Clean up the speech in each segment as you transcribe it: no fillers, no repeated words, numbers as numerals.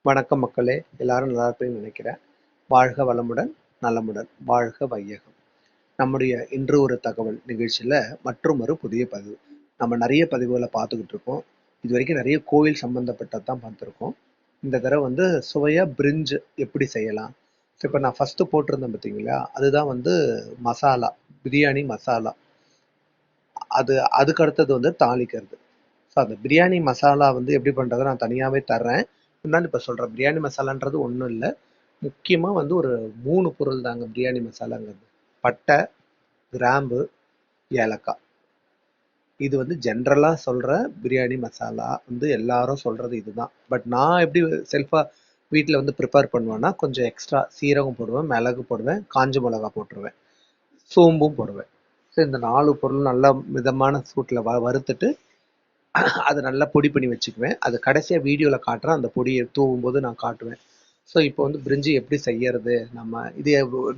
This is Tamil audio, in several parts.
வணக்கம் மக்களே, எல்லாரும் நல்லா இருப்பீங்கன்னு நினைக்கிறேன். வாழ்க வளமுடன், நலமுடன், வாழ்க வையகம். நம்முடைய இன்று ஒரு தகவல் நிகழ்ச்சியில மற்றும் ஒரு புதிய பதிவு. நம்ம நிறைய பதிவுகளை பார்த்துக்கிட்டு இருக்கோம். இது வரைக்கும் நிறைய கோவில் சம்பந்தப்பட்டதான் பார்த்துருக்கோம். இந்த தடவை சுவையா பிரிஞ்சு எப்படி செய்யலாம். இப்போ நான் ஃபர்ஸ்ட் போட்டிருந்தேன் பார்த்தீங்களா, அதுதான் மசாலா, பிரியாணி மசாலா. அதுக்கு அடுத்தது தாளிக்கிறது. ஸோ அந்த பிரியாணி மசாலா எப்படி பண்ணுறதை நான் தனியாகவே தர்றேன். இருந்தாலும் இப்போ சொல்கிறேன். பிரியாணி மசாலான்றது ஒன்றும் இல்லை. முக்கியமாக ஒரு 3 பொருள் தாங்க பிரியாணி மசாலாங்கிறது. பட்டை, கிராம்பு, ஏலக்காய். இது ஜென்ரலாக சொல்கிற பிரியாணி மசாலா எல்லாரும் சொல்கிறது இதுதான். பட் நான் எப்படி செல்ஃபாக வீட்டில் ப்ரிப்பேர் பண்ணுவேன்னா, கொஞ்சம் எக்ஸ்ட்ரா சீரகம் போடுவேன், மிளகு போடுவேன், காஞ்ச மிளகா போட்டுருவேன், சோம்பும் போடுவேன். ஸோ இந்த 4 பொருள் நல்லா மிதமான சூட்டில் வறுத்துட்டு அதை நல்லா பொடி பண்ணி வச்சுக்குவேன். அது கடைசியாக வீடியோவில் காட்டுறேன். அந்த பொடியை தூவும் போது நான் காட்டுவேன். ஸோ இப்போ பிரிஞ்சி எப்படி செய்யறது, நம்ம இது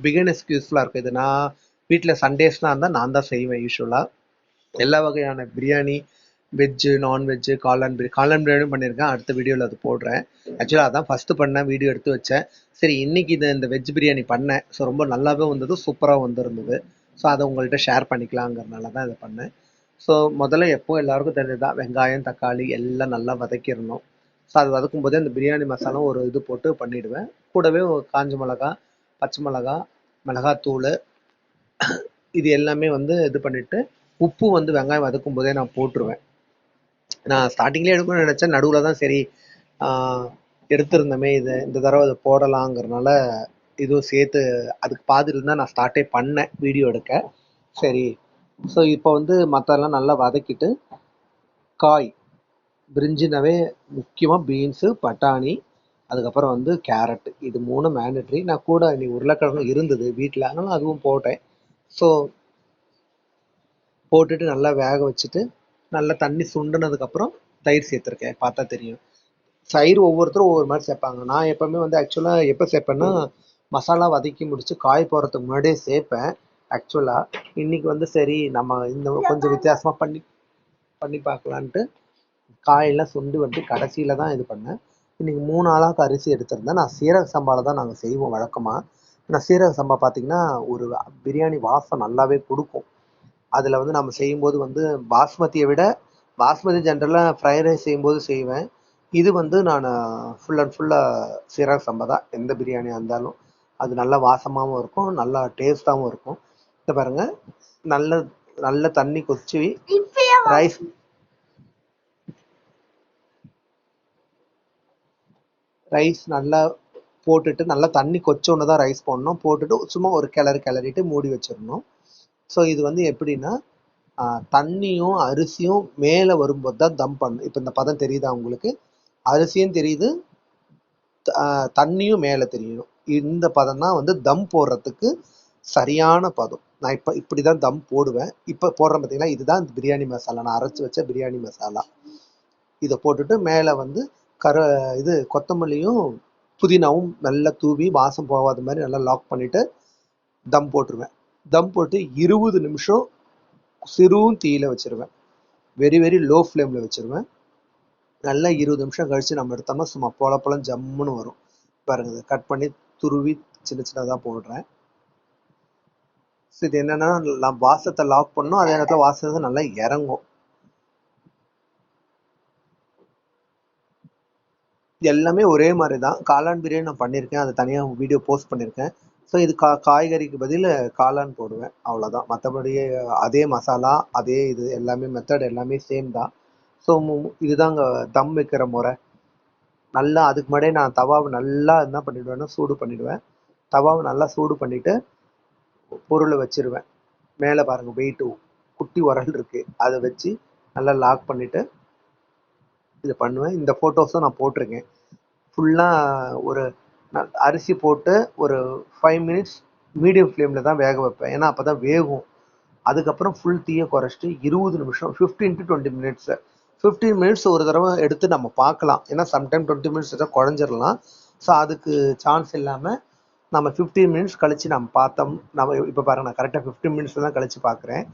பிகினர்ஸ்க்கு யூஸ்ஃபுல்லாக இருக்கும். இது நான் வீட்டில் சண்டேஸ்லாம் இருந்தால் நான் தான் செய்வேன் யூஸ்வலாக. எல்லா வகையான பிரியாணி, வெஜ்ஜு, நான்வெஜ்ஜு, காளான் பிரியாணியும் பண்ணியிருக்கேன். அடுத்த வீடியோவில் அது போடுறேன். ஆக்சுவலாக அதான் ஃபஸ்ட்டு பண்ணேன், வீடியோ எடுத்து வச்சேன். சரி, இன்னைக்கு இந்த வெஜ் பிரியாணி பண்ணேன். ஸோ ரொம்ப நல்லாவே வந்தது, சூப்பராக வந்திருந்தது. ஸோ அதை உங்கள்கிட்ட ஷேர் பண்ணிக்கலாங்கிறதுனால தான் இதை பண்ணேன். ஸோ முதல்ல எப்போ எல்லாருக்கும் தெரிஞ்சதுதான், வெங்காயம், தக்காளி எல்லாம் நல்லா வதக்கிடணும். ஸோ அது வதக்கும் போதே அந்த பிரியாணி மசாலா ஒரு இது போட்டு பண்ணிவிடுவேன். கூடவே ஒரு காஞ்ச மிளகா, பச்சை மிளகா, மிளகாத்தூள், இது எல்லாமே இது பண்ணிவிட்டு உப்பு வெங்காயம் வதக்கும் போதே நான் போட்டுருவேன். நான் ஸ்டார்டிங்லேயே எடுக்கணும்னு நினச்சேன். நடுவில் தான் சரி எடுத்திருந்தோமே, இந்த தடவை அதை போடலாங்கிறதுனால இதுவும் சேர்த்து அதுக்கு பாதியில் தான் நான் ஸ்டார்ட்டே பண்ணேன் வீடியோ எடுக்க. சரி, ஸோ இப்போ மற்றெல்லாம் நல்லா வதக்கிட்டு, காய் பிரிஞ்சினாவே முக்கியமாக பீன்ஸு, பட்டாணி, அதுக்கப்புறம் கேரட், இது 3 மேண்டட்ரி. நான் கூட இன்னைக்கு உருளைக்கிழங்கு இருந்தது வீட்டில், அதனால அதுவும் போட்டேன். ஸோ போட்டுட்டு நல்லா வேக வச்சுட்டு, நல்லா தண்ணி சுண்டுனதுக்கப்புறம் தயிர் சேர்த்துருக்கேன். பார்த்தா தெரியும். தயிர் ஒவ்வொருத்தரும் ஒவ்வொரு மாதிரி சேர்ப்பாங்க. நான் எப்போவுமே ஆக்சுவலாக எப்போ சேர்ப்பேன்னா, மசாலா வதக்கி முடித்து காய் போடுறதுக்கு முன்னாடியே சேர்ப்பேன். ஆக்சுவலாக இன்னைக்கு சரி நம்ம இந்த கொஞ்சம் வித்தியாசமாக பண்ணி பண்ணி பார்க்கலான்ட்டு காயெல்லாம் சுண்டு கடைசியில் தான் இது பண்ணேன். இன்னைக்கு 3 ஆளாக்கு அரிசி எடுத்திருந்தேன். நான் சீரக சம்பாவில் தான் நாங்கள் செய்வோம் வழக்கமாக. நான் சீரக சம்பா பார்த்தீங்கன்னா ஒரு பிரியாணி வாசம் நல்லாவே கொடுக்கும். அதில் நம்ம செய்யும்போது பாஸ்மதியை விட, பாஸ்மதி ஜென்ரலாக ஃப்ரைட் ரைஸ் செய்யும்போது செய்வேன். இது நான் ஃபுல் அண்ட் ஃபுல்லாக சீரக சம்பா தான். எந்த பிரியாணியாக இருந்தாலும் அது நல்லா வாசமாகவும் இருக்கும், நல்லா டேஸ்ட்டாகவும் இருக்கும். இதை பாருங்கள், நல்ல நல்ல தண்ணி கொச்சி ரைஸ் நல்லா போட்டுட்டு, நல்லா தண்ணி கொச்சோன்னு தான் ரைஸ் போடணும். போட்டுட்டு சும்மா ஒரு கிளறிட்டு மூடி வச்சிடணும். ஸோ இது எப்படின்னா, தண்ணியும் அரிசியும் மேலே வரும்போது தான் தம் பண்ணணும். இப்போ இந்த பதம் தெரியுதா உங்களுக்கு? அரிசியும் தெரியுது, தண்ணியும் மேலே தெரியணும். இந்த பதம் தான் தம் போடுறதுக்கு சரியான பதம். நான் இப்போ இப்படி தான் தம் போடுவேன். இப்போ போடுறேன் பார்த்தீங்களா, இதுதான் பிரியாணி மசாலா. நான் அரைச்சி வச்ச பிரியாணி மசாலா. இதை போட்டுட்டு மேலே இது கொத்தமல்லியும் புதினாவும் நல்லா தூவி வாசம் போகாத மாதிரி நல்லா லாக் பண்ணிவிட்டு தம் போட்டுருவேன். தம் போட்டு 20 நிமிஷம் சிறுவும் தீயில வச்சுருவேன். வெரி வெரி லோ ஃப்ளேமில் வச்சுருவேன். நல்லா 20 நிமிஷம் கழித்து நம்ம எடுத்தோம்னா சும்மா பொல ஜம்முன்னு வரும். பாருங்க, இதை கட் பண்ணி துருவி சின்ன சின்னதாக போடுறேன். ஸோ இது என்னென்னா, நான் வாசத்தை லாக் பண்ணணும், அதே நேரத்தில் வாசத்தை நல்லா இறங்கும். எல்லாமே ஒரே மாதிரி தான். காளான் பிரியாணி நான் பண்ணியிருக்கேன், அதை தனியாக வீடியோ போஸ்ட் பண்ணியிருக்கேன். ஸோ இது காய்கறிக்கு பதில் காளான் போடுவேன், அவ்வளோதான். மற்றபடி அதே மசாலா, அதே இது எல்லாமே மெத்தட் எல்லாமே சேம் தான். ஸோ இதுதாங்க தம் வைக்கிற முறை. நல்லா அதுக்கு முன்னாடியே நான் தவாவை நல்லா என்ன பண்ணிவிடுவேன்னா சூடு பண்ணிவிடுவேன். தவாவை நல்லா சூடு பண்ணிவிட்டு பொருளை வச்சிருவேன். மேலே பாருங்கள், வெயிட்டு குட்டி உரல் இருக்குது, அதை வச்சு நல்லா லாக் பண்ணிவிட்டு இது பண்ணுவேன். இந்த ஃபோட்டோஸும் நான் போட்டிருக்கேன். ஃபுல்லாக ஒரு அரிசி போட்டு ஒரு 5 மினிட்ஸ் மீடியம் ஃப்ளேமில் தான் வேக வைப்பேன். ஏன்னா அப்போ தான் வேகும். அதுக்கப்புறம் ஃபுல் தீயை குறைச்சிட்டு 20 நிமிஷம், 15 to 20 மினிட்ஸு, 15 மினிட்ஸ் ஒரு தடவை எடுத்து நம்ம பார்க்கலாம். ஏன்னா சம்டைம் 20 மினிட்ஸ் எடுத்தால் குழஞ்சிடலாம். ஸோ அதுக்கு சான்ஸ் இல்லாமல் நம்ம 15 மினிட்ஸ் கழித்து நம்ம பார்த்தோம். நம்ம இப்போ பாருங்கள், நான் கரெக்டாக 15 மினிட்ஸ் தான் கழித்து பார்க்குறேன்.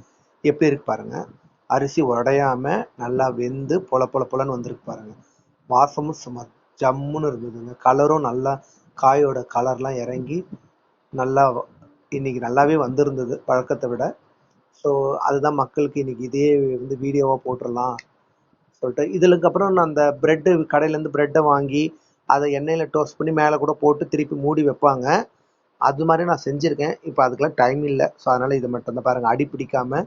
எப்படி இருக்கு பாருங்கள். அரிசி உடையாமல் நல்லா வெந்து பொலன்னு வந்திருக்கு பாருங்கள். வாசமும் சும்மா ஜம்முன்னு இருந்ததுங்க. கலரும் நல்லா காயோட கலர்லாம் இறங்கி நல்லா இன்னைக்கு நல்லாவே வந்திருந்தது வழக்கத்தை விட. ஸோ அதுதான் மக்களுக்கு இன்னைக்கு இதே வந்து வீடியோவாக போட்டுடலாம் சொல்லிட்டு. இதுலக்கப்புறம் நான் அந்த ப்ரெட்டு கடையிலேருந்து ப்ரெட்டை வாங்கி அதை எண்ணெயில் டோஸ்ட் பண்ணி மேலே கூட போட்டு திருப்பி மூடி வைப்பாங்க. அது மாதிரி நான் செஞ்சுருக்கேன். இப்போ அதுக்கெல்லாம் டைம் இல்லை. ஸோ அதனால் இது மட்டும் தான் பாருங்கள், அடி பிடிக்காமல்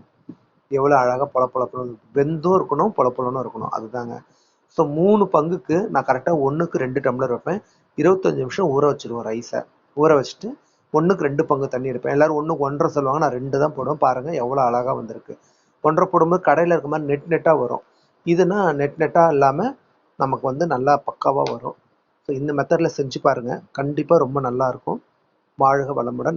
எவ்வளோ அழகாக பொல பொலப்புன்னு வெந்தும் இருக்கணும், பொல பொலன்னு இருக்கணும். அதுதாங்க. ஸோ 3 பங்குக்கு நான் கரெக்டாக 1க்கு 2 டம்ளர் வைப்பேன். 25 நிமிஷம் ஊற வச்சுருவேன் ரைஸை. ஊற வச்சுட்டு 1க்கு 2 பங்கு தண்ணி எடுப்பேன். எல்லோரும் 1க்கு 1.5 சொல்லுவாங்க, நான் 2 தான் போடுவேன். பாருங்கள் எவ்வளோ அழகாக வந்திருக்கு. 1.5 போடும்போது கடையில் இருக்க மாதிரி நெட் நெட்டாக வரும். இதுனா நெட் நெட்டாக இல்லாமல் நமக்கு வந்து நல்லா பக்காவாக வரும். ஸோ இந்த மெத்தடில் செஞ்சு பாருங்கள், கண்டிப்பாக ரொம்ப நல்லாயிருக்கும். வாழ்க வளமுடன்.